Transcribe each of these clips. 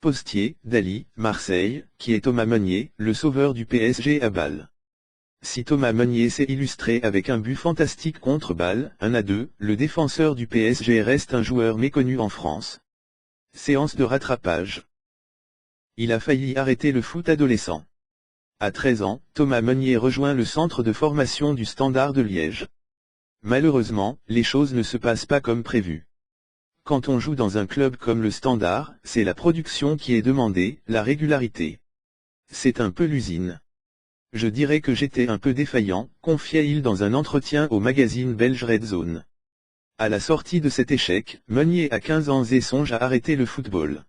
Postier, Dali, Marseille, qui est Thomas Meunier, le sauveur du PSG à Bâle. Si Thomas Meunier s'est illustré avec un but fantastique contre Bâle, 1-2, le défenseur du PSG reste un joueur méconnu en France. Séance de rattrapage. Il a failli arrêter le foot adolescent. À 13 ans, Thomas Meunier rejoint le centre de formation du Standard de Liège. Malheureusement, les choses ne se passent pas comme prévu. Quand on joue dans un club comme le Standard, c'est la production qui est demandée, la régularité. C'est un peu l'usine. Je dirais que j'étais un peu défaillant, confiait-il dans un entretien au magazine belge Red Zone. À la sortie de cet échec, Meunier a 15 ans et songe à arrêter le football.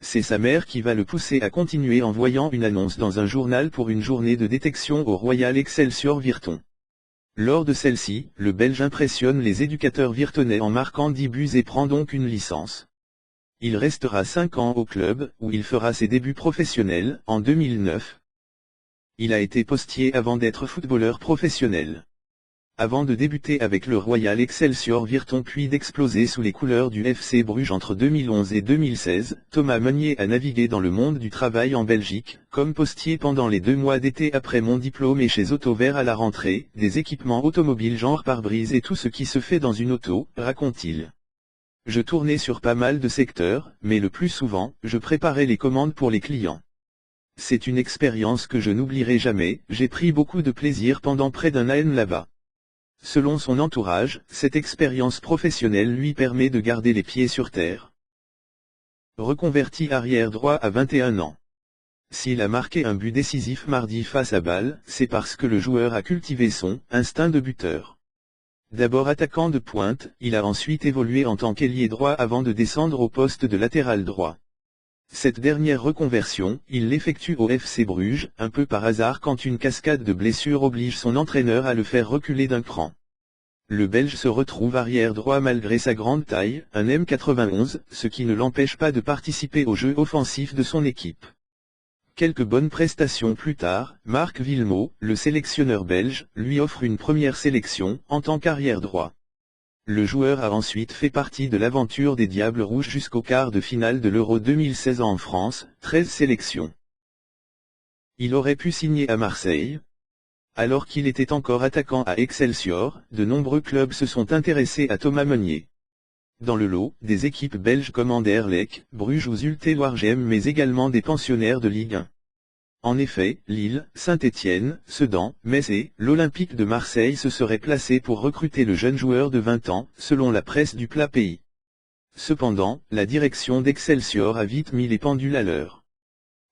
C'est sa mère qui va le pousser à continuer en voyant une annonce dans un journal pour une journée de détection au Royal Excelsior Virton. Lors de celle-ci, le Belge impressionne les éducateurs virtonais en marquant 10 buts et prend donc une licence. Il restera 5 ans au club, où il fera ses débuts professionnels, en 2009. Il a été postier avant d'être footballeur professionnel. Avant de débuter avec le Royal Excelsior Virton puis d'exploser sous les couleurs du FC Bruges entre 2011 et 2016, Thomas Meunier a navigué dans le monde du travail en Belgique, comme postier pendant les 2 mois d'été après mon diplôme et chez Autovert à la rentrée, des équipements automobiles genre pare-brise et tout ce qui se fait dans une auto, raconte-t-il. Je tournais sur pas mal de secteurs, mais le plus souvent, je préparais les commandes pour les clients. C'est une expérience que je n'oublierai jamais, j'ai pris beaucoup de plaisir pendant près d'1 an là-bas. Selon son entourage, cette expérience professionnelle lui permet de garder les pieds sur terre. Reconverti arrière droit à 21 ans. S'il a marqué un but décisif mardi face à Bâle, c'est parce que le joueur a cultivé son instinct de buteur. D'abord attaquant de pointe, il a ensuite évolué en tant qu'ailier droit avant de descendre au poste de latéral droit. Cette dernière reconversion, il l'effectue au FC Bruges, un peu par hasard quand une cascade de blessures oblige son entraîneur à le faire reculer d'un cran. Le Belge se retrouve arrière droit malgré sa grande taille, un M91, ce qui ne l'empêche pas de participer au jeu offensif de son équipe. Quelques bonnes prestations plus tard, Marc Villemot, le sélectionneur belge, lui offre une première sélection, en tant qu'arrière droit. Le joueur a ensuite fait partie de l'aventure des Diables Rouges jusqu'au quart de finale de l'Euro 2016 en France, 13 sélections. Il aurait pu signer à Marseille. Alors qu'il était encore attaquant à Excelsior, de nombreux clubs se sont intéressés à Thomas Meunier. Dans le lot, des équipes belges comme Anderlecht, Bruges ou Zulte Waregem mais également des pensionnaires de Ligue 1. En effet, Lille, Saint-Étienne, Sedan, Metz et l'Olympique de Marseille se seraient placés pour recruter le jeune joueur de 20 ans, selon la presse du plat pays. Cependant, la direction d'Excelsior a vite mis les pendules à l'heure.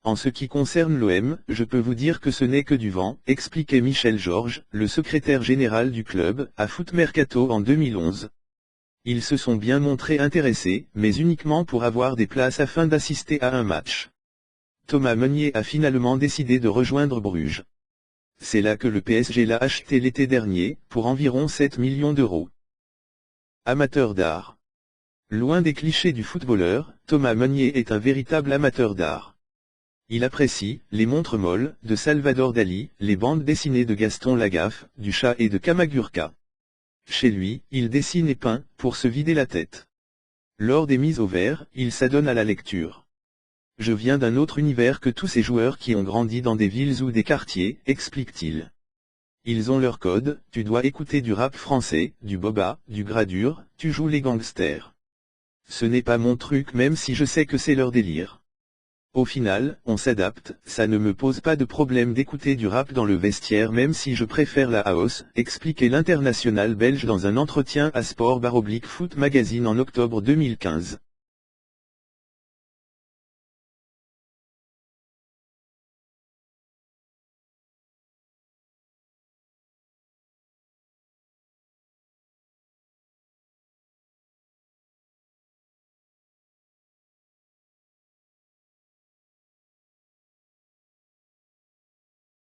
En ce qui concerne l'OM, je peux vous dire que ce n'est que du vent, expliquait Michel Georges, le secrétaire général du club, à Foot Mercato en 2011. Ils se sont bien montrés intéressés, mais uniquement pour avoir des places afin d'assister à un match. Thomas Meunier a finalement décidé de rejoindre Bruges. C'est là que le PSG l'a acheté l'été dernier, pour environ 7 millions d'euros. Amateur d'art. Loin des clichés du footballeur, Thomas Meunier est un véritable amateur d'art. Il apprécie les montres molles de Salvador Dali, les bandes dessinées de Gaston Lagaffe, Duchat et de Kamagurka. Chez lui, il dessine et peint, pour se vider la tête. Lors des mises au vert, il s'adonne à la lecture. Je viens d'un autre univers que tous ces joueurs qui ont grandi dans des villes ou des quartiers, explique-t-il. Ils ont leur code, tu dois écouter du rap français, du boba, du gradure, tu joues les gangsters. Ce n'est pas mon truc même si je sais que c'est leur délire. Au final, on s'adapte, ça ne me pose pas de problème d'écouter du rap dans le vestiaire même si je préfère la house, expliquait l'international belge dans un entretien à Sport / Foot Magazine en octobre 2015.